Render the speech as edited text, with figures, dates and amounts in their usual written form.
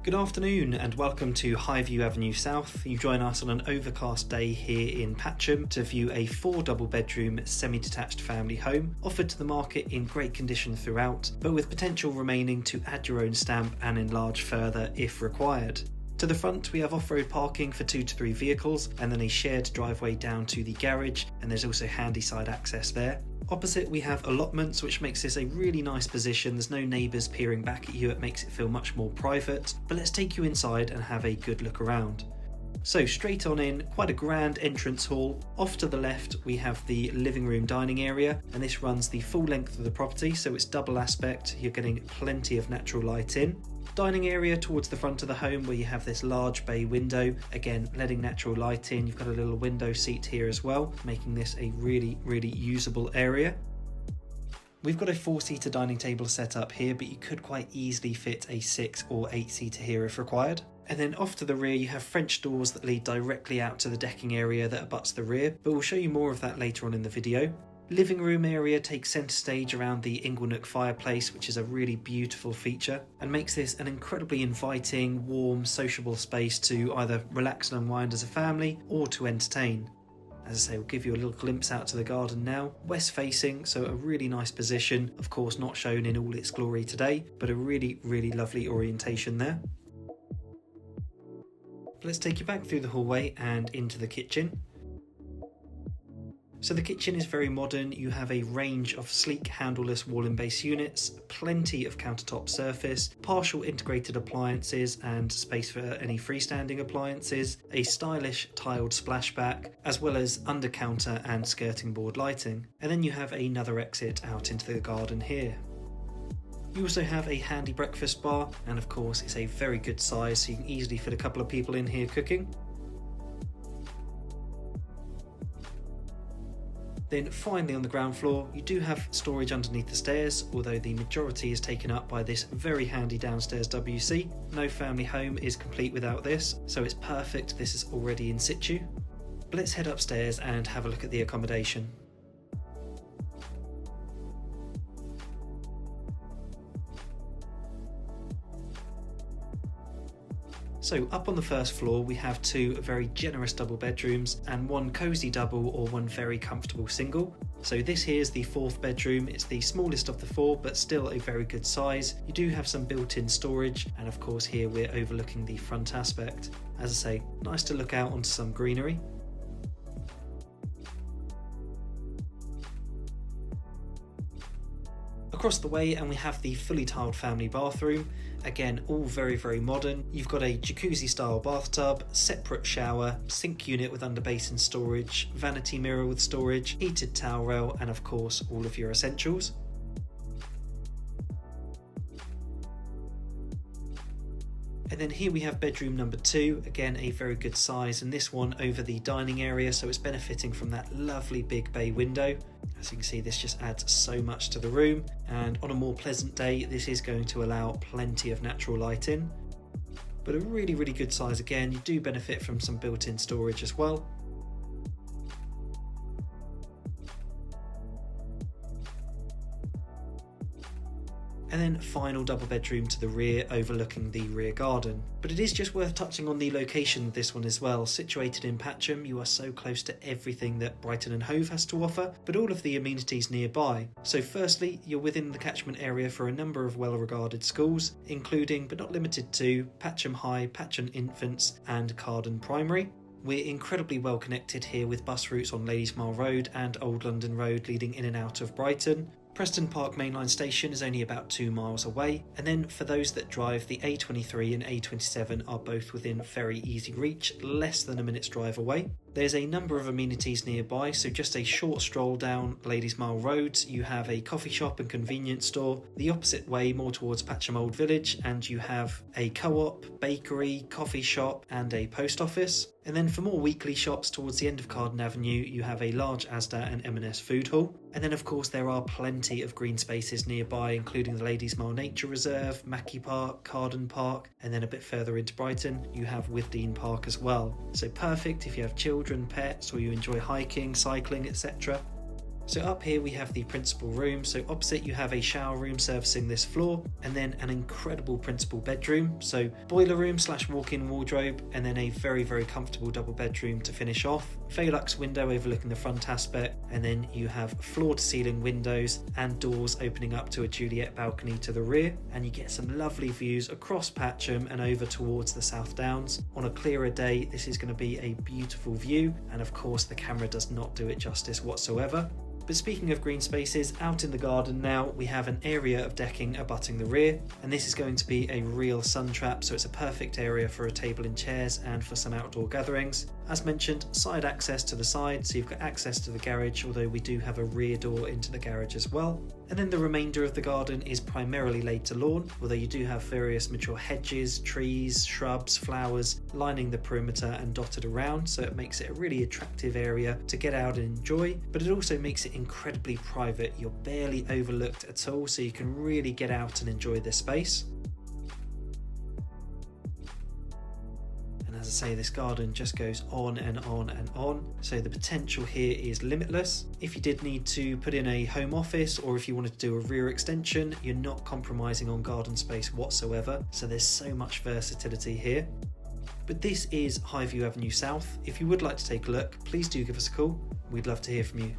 Good afternoon and welcome to Highview Avenue South. You join us on an overcast day here in Patcham to view a 4 double bedroom semi-detached family home offered to the market in great condition throughout, but with potential remaining to add your own stamp and enlarge further if required. To the front we have off-road parking for 2 to 3 vehicles and then a shared driveway down to the garage, and there's also handy side access there. Opposite we have allotments, which makes this a really nice position. There's no neighbours peering back at you, it makes it feel much more private. But let's take you inside and have a good look around. So straight on in, quite a grand entrance hall. Off to the left we have the living room dining area, and this runs the full length of the property, so it's double aspect, you're getting plenty of natural light in. Dining area towards the front of the home where you have this large bay window, again letting natural light in. You've got a little window seat here as well, making this a really usable area. We've got a 4-seater dining table set up here, but you could quite easily fit a 6 or 8-seater here if required. And then off to the rear you have French doors that lead directly out to the decking area that abuts the rear, but we'll show you more of that later on in the video. Living room area takes centre stage around the Inglenook fireplace, which is a really beautiful feature and makes this an incredibly inviting, warm, sociable space to either relax and unwind as a family or to entertain. As I say, we'll give you a little glimpse out to the garden now. West facing, so a really nice position, of course not shown in all its glory today, but a really lovely orientation there. Let's take you back through the hallway and into the kitchen. So the kitchen is very modern. You have a range of sleek handleless wall and base units, plenty of countertop surface, partial integrated appliances and space for any freestanding appliances, a stylish tiled splashback, as well as under counter and skirting board lighting. And then you have another exit out into the garden here. You also have a handy breakfast bar, and of course it's a very good size, so you can easily fit a couple of people in here cooking. Then finally on the ground floor, you do have storage underneath the stairs, although the majority is taken up by this very handy downstairs WC. No family home is complete without this, so it's perfect this is already in situ. But let's head upstairs and have a look at the accommodation. So up on the first floor we have 2 very generous double bedrooms and 1 cosy double or 1 very comfortable single. So this here is the 4th bedroom. It's the smallest of the 4 but still a very good size. You do have some built-in storage, and of course here we're overlooking the front aspect. As I say, nice to look out onto some greenery. Across the way and we have the fully tiled family bathroom. Again, all very modern. You've got a jacuzzi style bathtub, separate shower, sink unit with under basin storage, vanity mirror with storage, heated towel rail, and of course all of your essentials. And then here we have bedroom number 2, again a very good size, and this one over the dining area, so it's benefiting from that lovely big bay window. As you can see, this just adds so much to the room, and on a more pleasant day this is going to allow plenty of natural light in. But a really good size again. You do benefit from some built-in storage as well. And then final double bedroom to the rear overlooking the rear garden. But it is just worth touching on the location of this one as well. Situated in Patcham, you are so close to everything that Brighton and Hove has to offer, but all of the amenities nearby. So firstly, you're within the catchment area for a number of well-regarded schools, including but not limited to Patcham High, Patcham Infants and Carden Primary. We're incredibly well connected here with bus routes on Ladies Mile Road and Old London Road leading in and out of Brighton. Preston Park mainline station is only about 2 miles away, and then for those that drive, the A23 and A27 are both within very easy reach, less than a minute's drive away. There's a number of amenities nearby, so just a short stroll down Ladies Mile Road, you have a coffee shop and convenience store. The opposite way, more towards Patcham Old Village, and you have a co-op, bakery, coffee shop and a post office. And then for more weekly shops towards the end of Carden Avenue, you have a large Asda and M&S food hall. And then of course there are plenty of green spaces nearby, including the Ladies Mile Nature Reserve, Mackey Park, Carden Park, and then a bit further into Brighton you have Withdean Park as well. So perfect if you have children, pets, or you enjoy hiking, cycling, etc. So up here we have the principal room, so opposite you have a shower room servicing this floor, and then an incredible principal bedroom, so boiler room / walk-in wardrobe, and then a very comfortable double bedroom to finish off. Velux window overlooking the front aspect, and then you have floor to ceiling windows and doors opening up to a Juliet balcony to the rear, and you get some lovely views across Patcham and over towards the South Downs. On a clearer day this is going to be a beautiful view, and of course the camera does not do it justice whatsoever. But speaking of green spaces, out in the garden now we have an area of decking abutting the rear, and this is going to be a real sun trap, so it's a perfect area for a table and chairs and for some outdoor gatherings. As mentioned, side access to the side, so you've got access to the garage, although we do have a rear door into the garage as well. And then the remainder of the garden is primarily laid to lawn, although you do have various mature hedges, trees, shrubs, flowers lining the perimeter and dotted around, so it makes it a really attractive area to get out and enjoy, but it also makes it incredibly private. You're barely overlooked at all, so you can really get out and enjoy this space. As I say, this garden just goes on and on and on, so the potential here is limitless. If you did need to put in a home office, or if you wanted to do a rear extension, you're not compromising on garden space whatsoever, so there's so much versatility here. But this is Highview Avenue South. If you would like to take a look, please do give us a call. We'd love to hear from you.